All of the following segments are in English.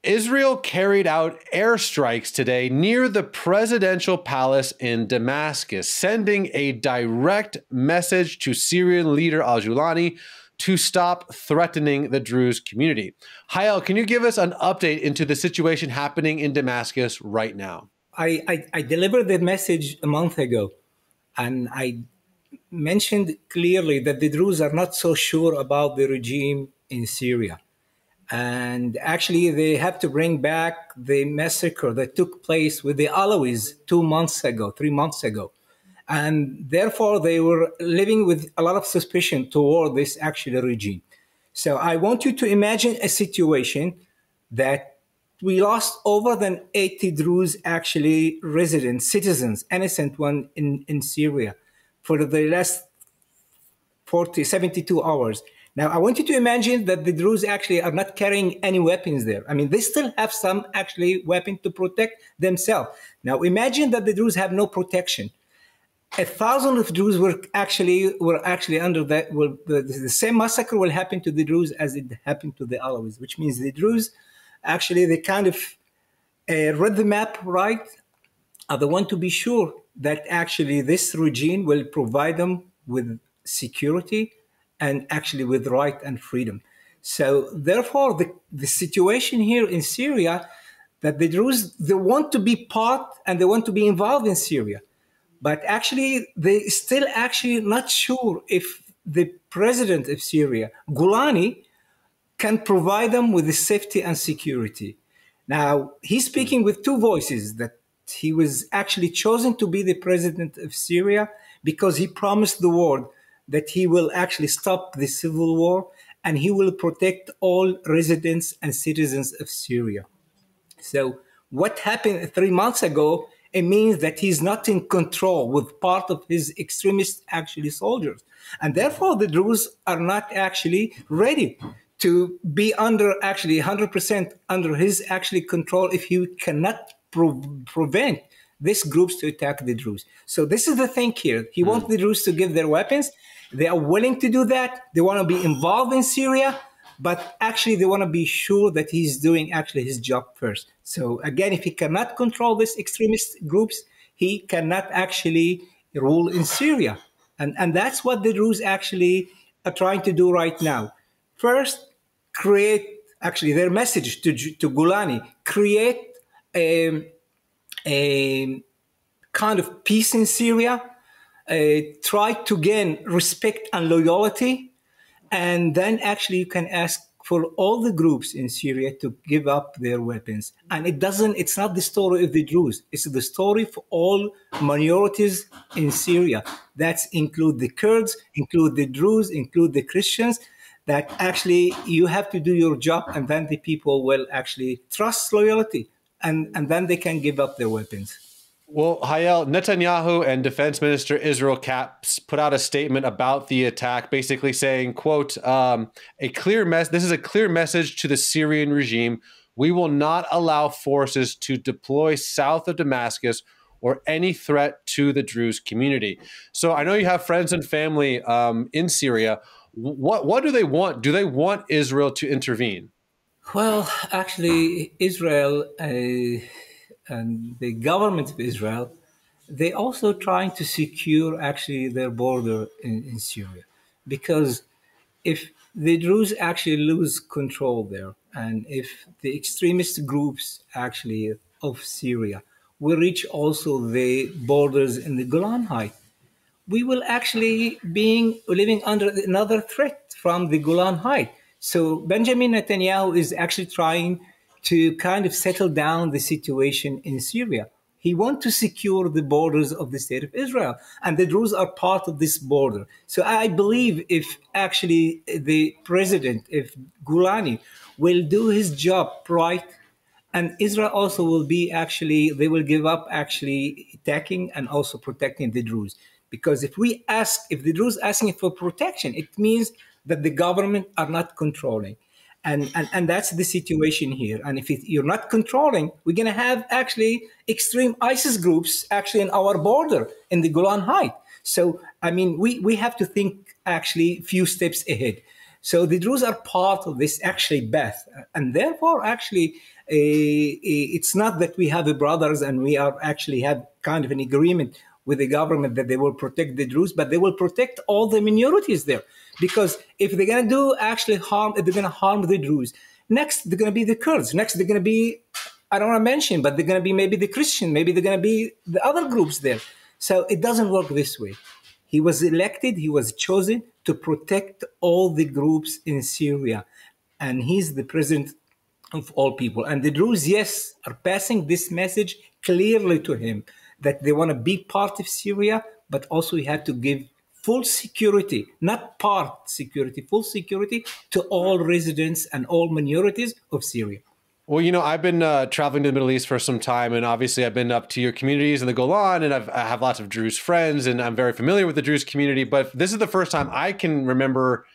Israel carried out airstrikes today near the presidential palace in Damascus, sending a direct message to Syrian leader al-Julani to stop threatening the Druze community. Haeyl, can you give us an update into the situation happening in Damascus right now? I delivered the message a month ago, and I mentioned clearly that the Druze are not so sure about the regime in Syria. And actually, they have to bring back the massacre that took place with the Alawis 2 months ago, 3 months ago. And therefore, they were living with a lot of suspicion toward this actual regime. So I want you to imagine a situation that we lost over than 80 Druze actually residents, citizens, innocent one in Syria for the last 72 hours. Now, I want you to imagine that the Druze actually are not carrying any weapons there. I mean, they still have some actually weapon to protect themselves. Now, imagine that the Druze have no protection. 1,000 of Druze were actually under that. The same massacre will happen to the Druze as it happened to the Alawis, which means the Druze actually they kind of read the map right. They want to be sure that actually this regime will provide them with security and actually with right and freedom. So therefore, the situation here in Syria, that the Druze, they want to be part and they want to be involved in Syria. But actually, they still actually not sure if the president of Syria, Golani, can provide them with the safety and security. Now, he's speaking with two voices, that he was actually chosen to be the president of Syria because he promised the world that he will actually stop the civil war and he will protect all residents and citizens of Syria. So what happened 3 months ago, it means that he's not in control with part of his extremist actually soldiers. And therefore the Druze are not actually ready to be under actually 100% under his actually control if he cannot prevent these groups to attack the Druze. So this is the thing here. He wants the Druze to give their weapons. They are willing to do that. They want to be involved in Syria, but actually they want to be sure that he's doing actually his job first. So again, if he cannot control these extremist groups, he cannot actually rule in Syria. And that's what the Druze actually are trying to do right now. First, create actually their message to Golani, create a kind of peace in Syria, try to gain respect and loyalty, and then actually you can ask for all the groups in Syria to give up their weapons. And it's not the story of the Druze, it's the story for all minorities in Syria. That include the Kurds, include the Druze, include the Christians, that actually you have to do your job and then the people will actually trust loyalty and then they can give up their weapons. Well, Haeyl, Netanyahu and Defense Minister Israel Katz put out a statement about the attack, basically saying, quote, this is a clear message to the Syrian regime. We will not allow forces to deploy south of Damascus or any threat to the Druze community. So I know you have friends and family in Syria. What do they want? Do they want Israel to intervene? Well, actually, Israel and the government of Israel, they also trying to secure actually their border in Syria. Because if the Druze actually lose control there, and if the extremist groups actually of Syria will reach also the borders in the Golan Heights, we will actually be living under another threat from the Golan Heights. So Benjamin Netanyahu is actually trying to kind of settle down the situation in Syria. He wants to secure the borders of the state of Israel, and the Druze are part of this border. So I believe if actually the president, if Golani, will do his job right, and Israel also will be actually, they will give up actually attacking and also protecting the Druze. Because if the Druze asking for protection, it means that the government are not controlling. And that's the situation here. And if you're not controlling, we're going to have actually extreme ISIS groups actually in our border in the Golan Heights. So, I mean, we have to think actually a few steps ahead. So the Druze are part of this actually path. And therefore, actually, It's not that we have brothers and we are actually have kind of an agreement with the government that they will protect the Druze, but they will protect all the minorities there. Because if they're going to do actually harm, if they're going to harm the Druze, next they're going to be the Kurds. Next they're going to be, I don't want to mention, but they're going to be maybe the Christian, maybe they're going to be the other groups there. So it doesn't work this way. He was elected, he was chosen to protect all the groups in Syria. And he's the president of all people. And the Druze, yes, are passing this message clearly to him that they want to be part of Syria, but also we have to give full security, not part security, full security to all residents and all minorities of Syria. Well, you know, I've been traveling to the Middle East for some time, and obviously I've been up to your communities in the Golan, and I have lots of Druze friends, and I'm very familiar with the Druze community. But this is the first time I can remember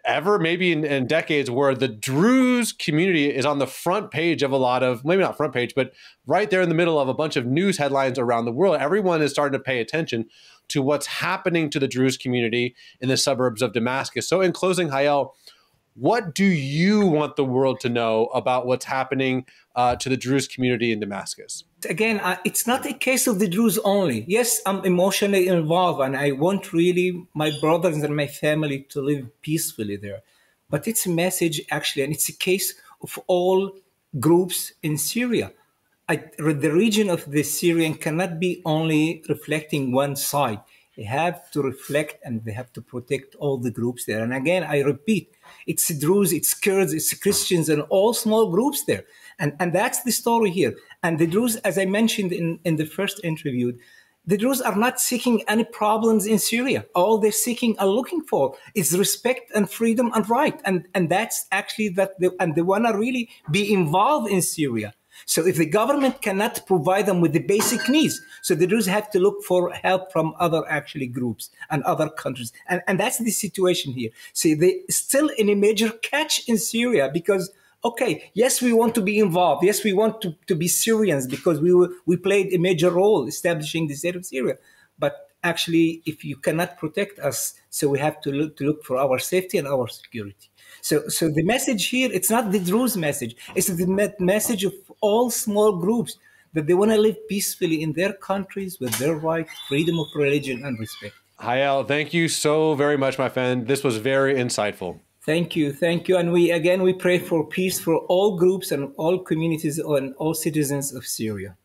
ever, maybe in decades, where the Druze community is on the front page of a lot of, maybe not front page, but right there in the middle of a bunch of news headlines around the world. Everyone is starting to pay attention to what's happening to the Druze community in the suburbs of Damascus. So in closing, Haeyl, what do you want the world to know about what's happening to the Druze community in Damascus? Again, it's not a case of the Druze only. Yes, I'm emotionally involved and I want really my brothers and my family to live peacefully there. But it's a message actually, and it's a case of all groups in Syria. The region of the Syrian cannot be only reflecting one side. They have to reflect and they have to protect all the groups there. And again, I repeat, it's Druze, it's Kurds, it's Christians, and all small groups there. And that's the story here. And the Druze, as I mentioned in the first interview, the Druze are not seeking any problems in Syria. All they're seeking and looking for is respect and freedom and right. And that's actually and they want to really be involved in Syria. So if the government cannot provide them with the basic needs, so the Druze have to look for help from other actually groups and other countries. And that's the situation here. See, they still in a major catch in Syria because, okay, yes, we want to be involved. Yes, we want to be Syrians because we played a major role establishing the state of Syria. But actually, if you cannot protect us, so we have to look for our safety and our security. So the message here, it's not the Druze message. It's the message of all small groups that they want to live peacefully in their countries with their right, freedom of religion and respect. Haeyl, thank you so very much, my friend. This was very insightful. Thank you. Thank you. And we pray for peace for all groups and all communities and all citizens of Syria.